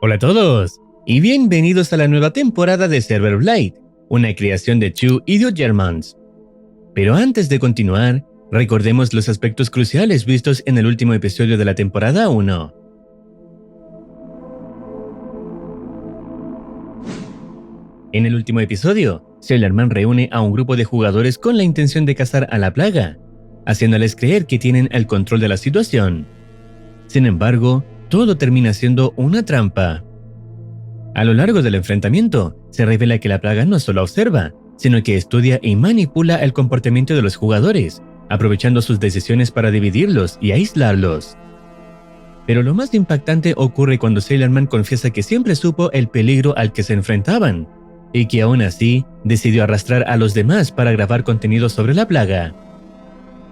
Hola a todos, y bienvenidos a la nueva temporada de Server Blade, una creación de Two Idiot Germans. Pero antes de continuar, recordemos los aspectos cruciales vistos en el último episodio de la temporada 1. En el último episodio, Sailor Man reúne a un grupo de jugadores con la intención de cazar a la plaga, haciéndoles creer que tienen el control de la situación. Sin embargo, todo termina siendo una trampa. A lo largo del enfrentamiento, se revela que la plaga no solo observa, sino que estudia y manipula el comportamiento de los jugadores, aprovechando sus decisiones para dividirlos y aislarlos. Pero lo más impactante ocurre cuando Sailor Man confiesa que siempre supo el peligro al que se enfrentaban, y que aún así decidió arrastrar a los demás para grabar contenido sobre la plaga.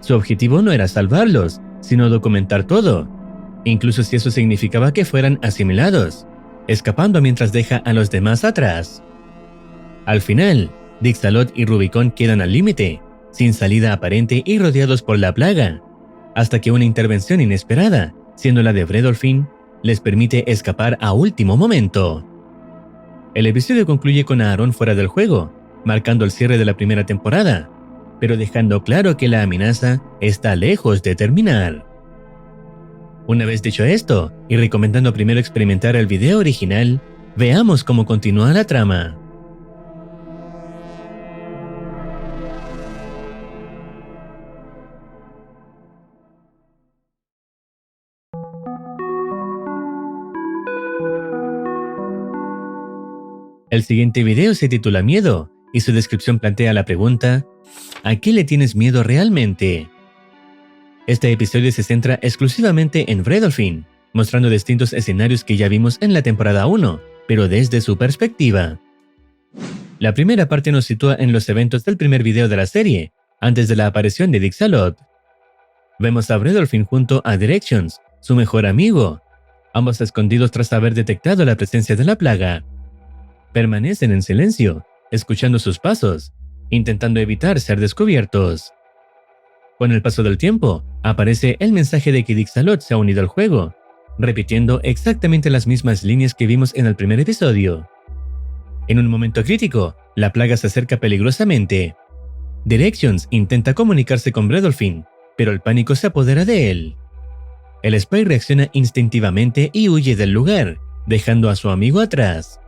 Su objetivo no era salvarlos, sino documentar todo, incluso si eso significaba que fueran asimilados, escapando mientras deja a los demás atrás. Al final, Dixalot y Rubicon quedan al límite, sin salida aparente y rodeados por la plaga, hasta que una intervención inesperada, siendo la de Bredolfin, les permite escapar a último momento. El episodio concluye con Aaron fuera del juego, marcando el cierre de la primera temporada, pero dejando claro que la amenaza está lejos de terminar. Una vez dicho esto, y recomendando primero experimentar el video original, veamos cómo continúa la trama. El siguiente video se titula Miedo, y su descripción plantea la pregunta: ¿a qué le tienes miedo realmente? Este episodio se centra exclusivamente en Bredolfin, mostrando distintos escenarios que ya vimos en la temporada 1, pero desde su perspectiva. La primera parte nos sitúa en los eventos del primer video de la serie, antes de la aparición de Dixalot. Vemos a Bredolfin junto a Directions, su mejor amigo, ambos escondidos tras haber detectado la presencia de la plaga. Permanecen en silencio, escuchando sus pasos, intentando evitar ser descubiertos. Con el paso del tiempo, aparece el mensaje de que Dixalot se ha unido al juego, repitiendo exactamente las mismas líneas que vimos en el primer episodio. En un momento crítico, la plaga se acerca peligrosamente. Directions intenta comunicarse con Bredolfin, pero el pánico se apodera de él. El Spy reacciona instintivamente y huye del lugar, dejando a su amigo atrás.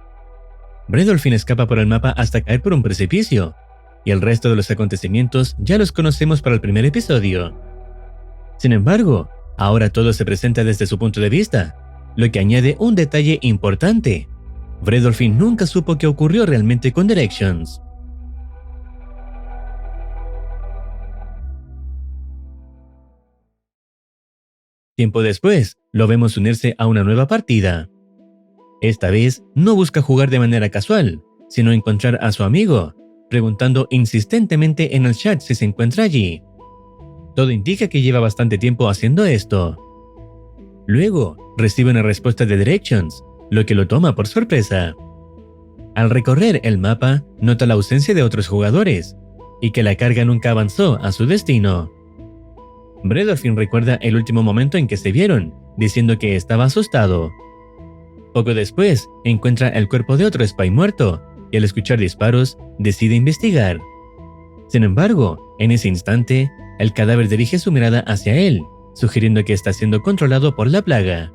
Bredolfin escapa por el mapa hasta caer por un precipicio, y el resto de los acontecimientos ya los conocemos para el primer episodio. Sin embargo, ahora todo se presenta desde su punto de vista, lo que añade un detalle importante. Bredolfin nunca supo qué ocurrió realmente con Directions. Tiempo después, lo vemos unirse a una nueva partida. Esta vez, no busca jugar de manera casual, sino encontrar a su amigo, preguntando insistentemente en el chat si se encuentra allí. Todo indica que lleva bastante tiempo haciendo esto. Luego, recibe una respuesta de Directions, lo que lo toma por sorpresa. Al recorrer el mapa, nota la ausencia de otros jugadores, y que la carga nunca avanzó a su destino. Bredolfin recuerda el último momento en que se vieron, diciendo que estaba asustado. Poco después, encuentra el cuerpo de otro Spy muerto, y al escuchar disparos, decide investigar. Sin embargo, en ese instante, el cadáver dirige su mirada hacia él, sugiriendo que está siendo controlado por la plaga.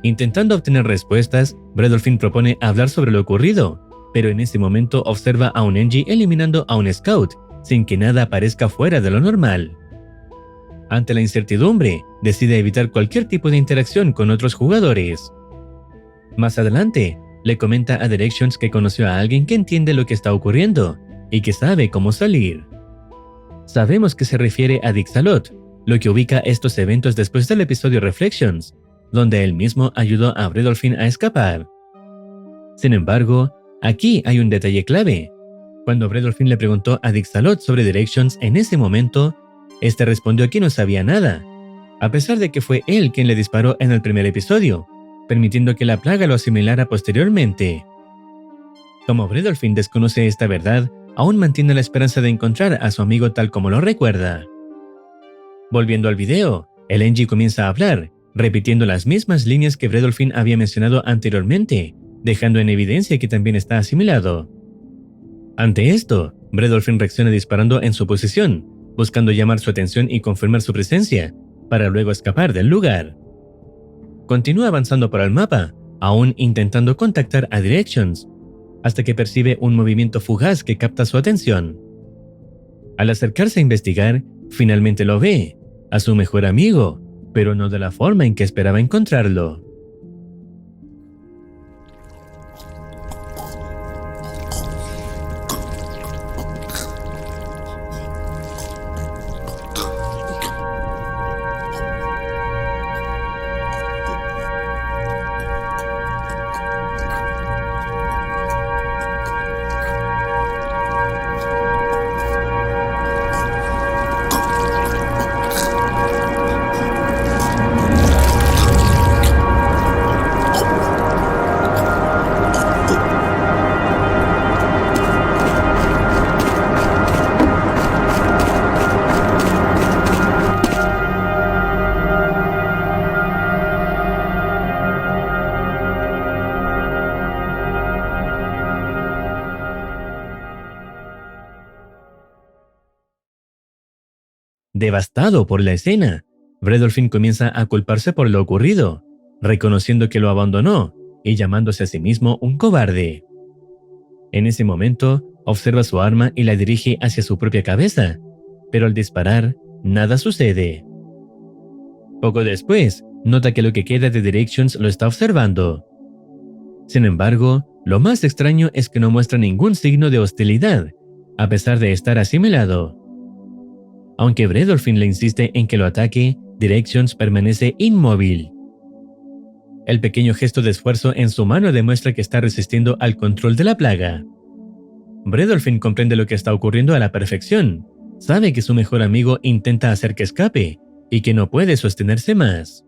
Intentando obtener respuestas, Bredolfin propone hablar sobre lo ocurrido, pero en ese momento observa a un Engie eliminando a un Scout, sin que nada parezca fuera de lo normal. Ante la incertidumbre, decide evitar cualquier tipo de interacción con otros jugadores. Más adelante, le comenta a Directions que conoció a alguien que entiende lo que está ocurriendo y que sabe cómo salir. Sabemos que se refiere a Dixalot, lo que ubica estos eventos después del episodio Reflections, donde él mismo ayudó a Bredolfin a escapar. Sin embargo, aquí hay un detalle clave. Cuando Bredolfin le preguntó a Dixalot sobre Directions en ese momento, este respondió que no sabía nada, a pesar de que fue él quien le disparó en el primer episodio, permitiendo que la plaga lo asimilara posteriormente. Como Bredolfin desconoce esta verdad, aún mantiene la esperanza de encontrar a su amigo tal como lo recuerda. Volviendo al video, el Engie comienza a hablar, repitiendo las mismas líneas que Bredolfin había mencionado anteriormente, dejando en evidencia que también está asimilado. Ante esto, Bredolfin reacciona disparando en su posición, buscando llamar su atención y confirmar su presencia, para luego escapar del lugar. Continúa avanzando por el mapa, aún intentando contactar a Directions, hasta que percibe un movimiento fugaz que capta su atención. Al acercarse a investigar, finalmente lo ve, a su mejor amigo, pero no de la forma en que esperaba encontrarlo. Devastado por la escena, Bredolfin comienza a culparse por lo ocurrido, reconociendo que lo abandonó y llamándose a sí mismo un cobarde. En ese momento, observa su arma y la dirige hacia su propia cabeza, pero al disparar, nada sucede. Poco después, nota que lo que queda de Directions lo está observando. Sin embargo, lo más extraño es que no muestra ningún signo de hostilidad, a pesar de estar asimilado. Aunque Bredolfin le insiste en que lo ataque, Directions permanece inmóvil. El pequeño gesto de esfuerzo en su mano demuestra que está resistiendo al control de la plaga. Bredolfin comprende lo que está ocurriendo a la perfección. Sabe que su mejor amigo intenta hacer que escape y que no puede sostenerse más.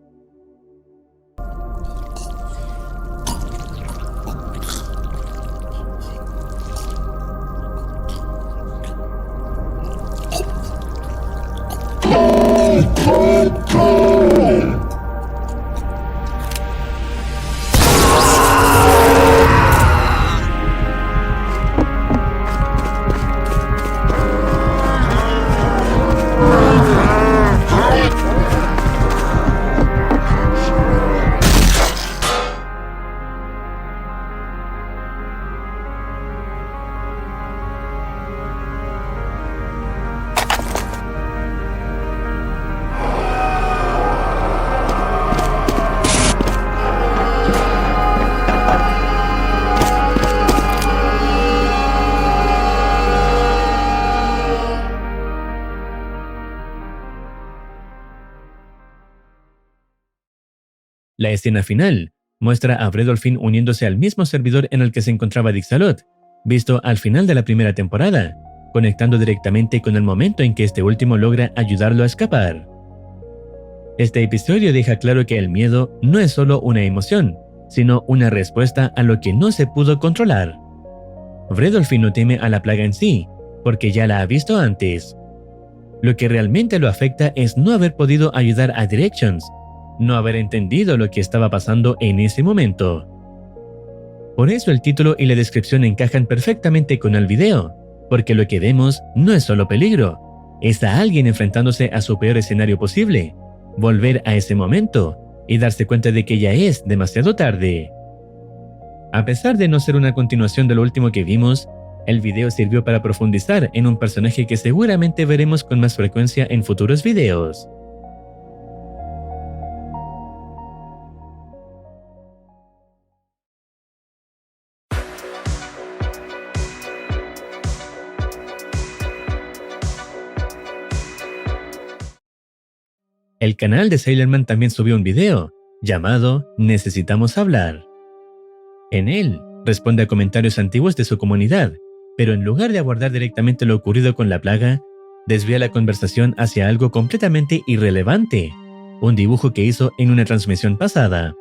La escena final muestra a Bredolfin uniéndose al mismo servidor en el que se encontraba Dixalot, visto al final de la primera temporada, conectando directamente con el momento en que este último logra ayudarlo a escapar. Este episodio deja claro que el miedo no es solo una emoción, sino una respuesta a lo que no se pudo controlar. Bredolfin no teme a la plaga en sí, porque ya la ha visto antes. Lo que realmente lo afecta es no haber podido ayudar a Directions, no haber entendido lo que estaba pasando en ese momento. Por eso el título y la descripción encajan perfectamente con el video, porque lo que vemos no es solo peligro, es a alguien enfrentándose a su peor escenario posible, volver a ese momento y darse cuenta de que ya es demasiado tarde. A pesar de no ser una continuación de lo último que vimos, el video sirvió para profundizar en un personaje que seguramente veremos con más frecuencia en futuros videos. El canal de Sailor Man también subió un video, llamado Necesitamos hablar. En él, responde a comentarios antiguos de su comunidad, pero en lugar de abordar directamente lo ocurrido con la plaga, desvía la conversación hacia algo completamente irrelevante, un dibujo que hizo en una transmisión pasada.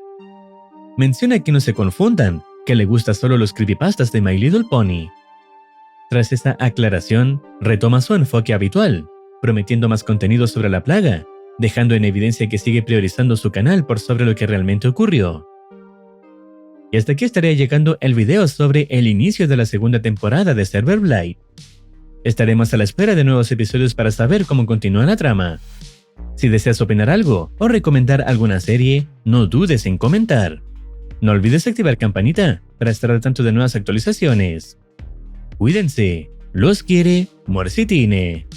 Menciona que no se confundan, que le gustan solo los creepypastas de My Little Pony. Tras esta aclaración, retoma su enfoque habitual, prometiendo más contenido sobre la plaga, dejando en evidencia que sigue priorizando su canal por sobre lo que realmente ocurrió. Y hasta aquí estaría llegando el video sobre el inicio de la segunda temporada de Server Blight. Estaremos a la espera de nuevos episodios para saber cómo continúa la trama. Si deseas opinar algo o recomendar alguna serie, no dudes en comentar. No olvides activar campanita para estar al tanto de nuevas actualizaciones. Cuídense, los quiere Morcitine.